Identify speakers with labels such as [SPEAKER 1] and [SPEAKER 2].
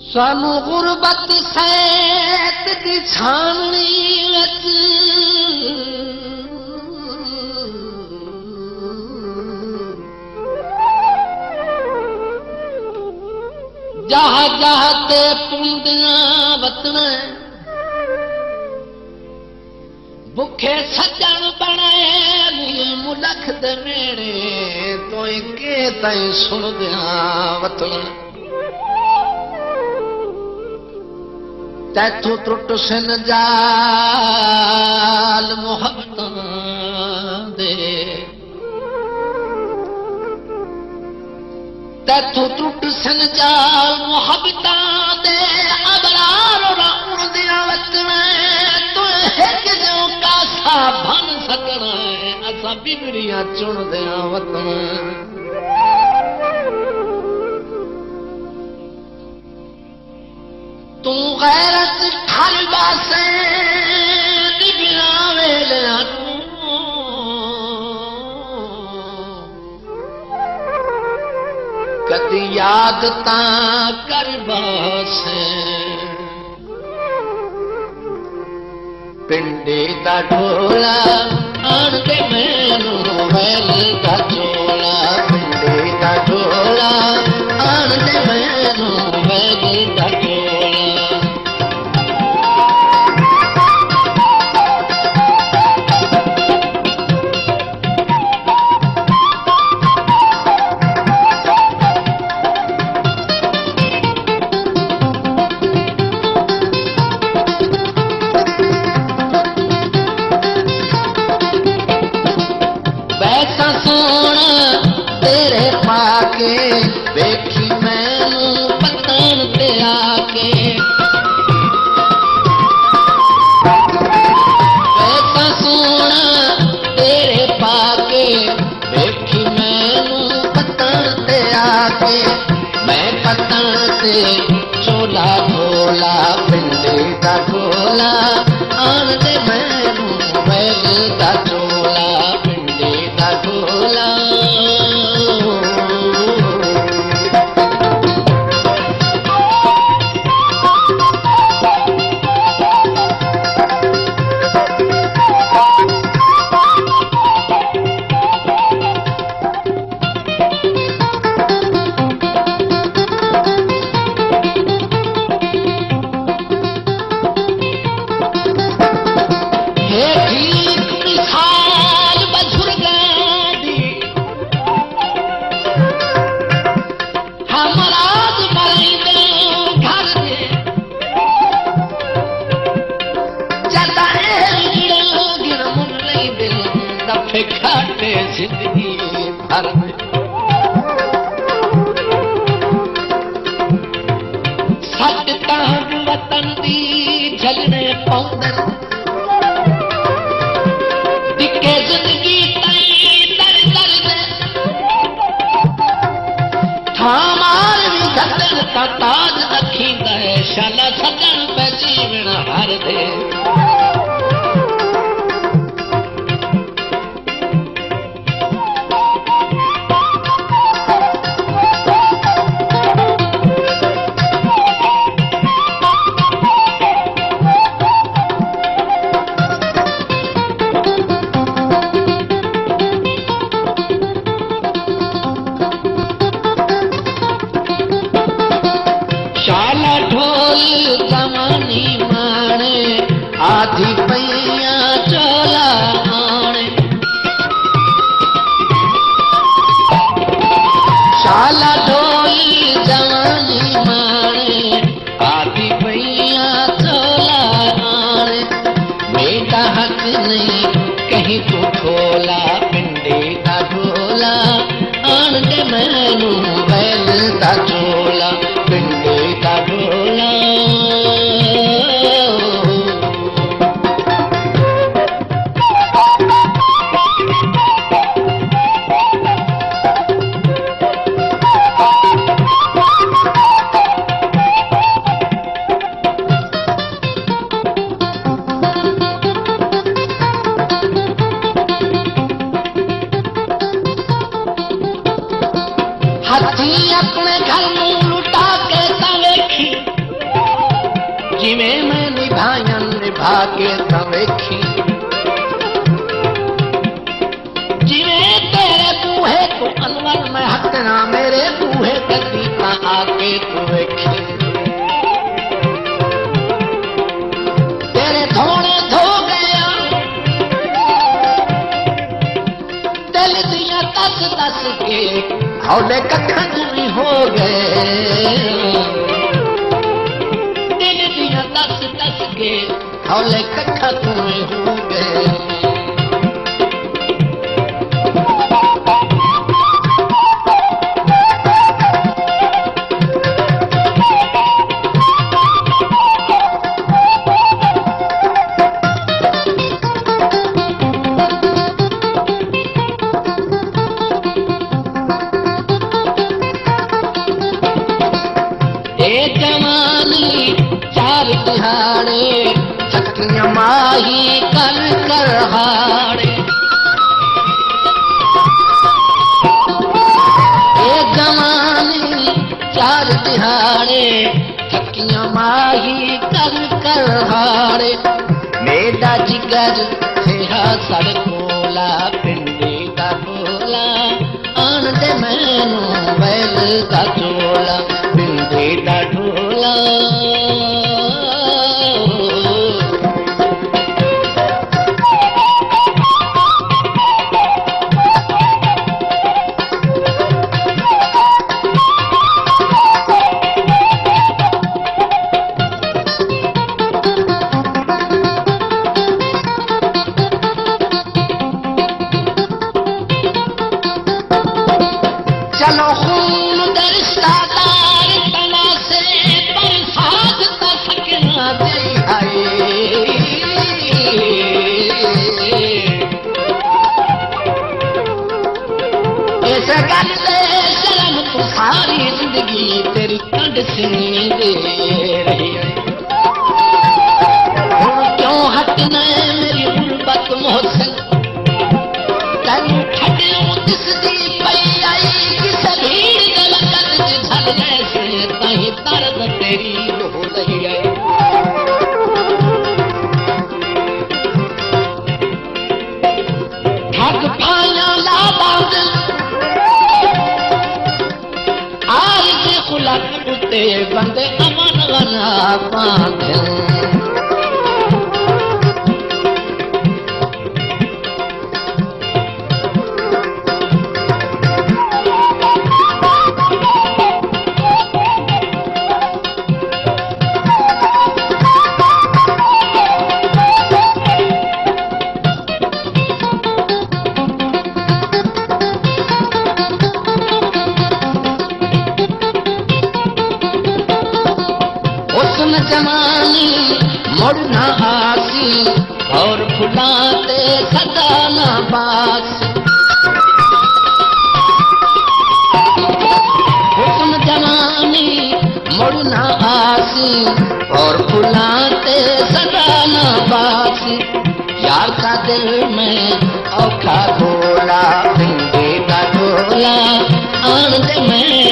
[SPEAKER 1] सानू गुरबत सैत दी छाननी विच जहा जहा ते पुंदियां वतना भुखे सज्जन बने मुलख दे मेड़े तो के तई सुनदियां वतना तैथों त्रुट सिन जाल मुहब्बतां दे तैथों त्रुट सिन जाल मुहब्बतां दे अबरार उड़दियां वचना तू एक जो कासा बन सकना असा बिगड़ियां चुनदियां वतना तू गैरत खल बासे बिबिया वेलिया कदी याद ता कर बासे पिंडे दा ढोला आन दे मैनू वैल दा चोला पिंडे दा ढोला आन दे मैनू वैल दा देखी मैनू पतन ते आके पैसा सोना तेरे पाके देखी मैनू पतन ते आके मैं पतन से चोला ढोला पिंडे का ढोला आन दे मैनू वैल का चोला पिंडे का ढोला खाटे जिंदगी भर में सट तांग वतन दी झलने पौंदन दिखे जिंदगी तई दर दर दे थामार भी घटन का ताज रखी गए शाला सजन पे जीवन हर दे जवानी माने आधी पैया चोला आने शाला ढोली जवानी माने आधी पैया चोला आने बेटा हक नहीं कहीं तू ठोला पिंडे का ढोला आन दे मैनू वैल का चोला पिंडे का ढोला हाथी अपने घर में लुटा के आके तवेखी जिवें तेरे बूहे को अनवर मैं हटना मेरे बूहे कदी का आके तवेखी तेरे धोने धो गया दिल दिया दस दस के हौले कखा भी हो गए दिल दिया दस दस के हौले कखा तुम्हें हो गए माही कर कर हारे एक जमानी चार दिहाड़े थकियां माही कर कर हारे मेरा जिगर तेरा सड़ कोला पिंडी का बोला आन दे मैनू बैल का चोला पिंडी का ढोला चलो खून दरिश्तादार तना से पर साथ तो सकना दे आए इस गल से शर्म तू सारी जिंदगी तेरी कंड से दे रही है हुण क्यों हटना मेरी गुरबत मोहसिन तेनू छड्डियों दिसदी पई आई दर्द तेरी हो रही है ठग पाया लाबाद आज खुला कुत्ते बंदे अमन बना पाते जमानी मुड़ना आसी और फुलाते सदाना बासी हुस्न जमानी मुड़ना आसी और फुलाते सदाना बासी यार का दिल में औखा गोला पिंडे का गोला आन दे मैं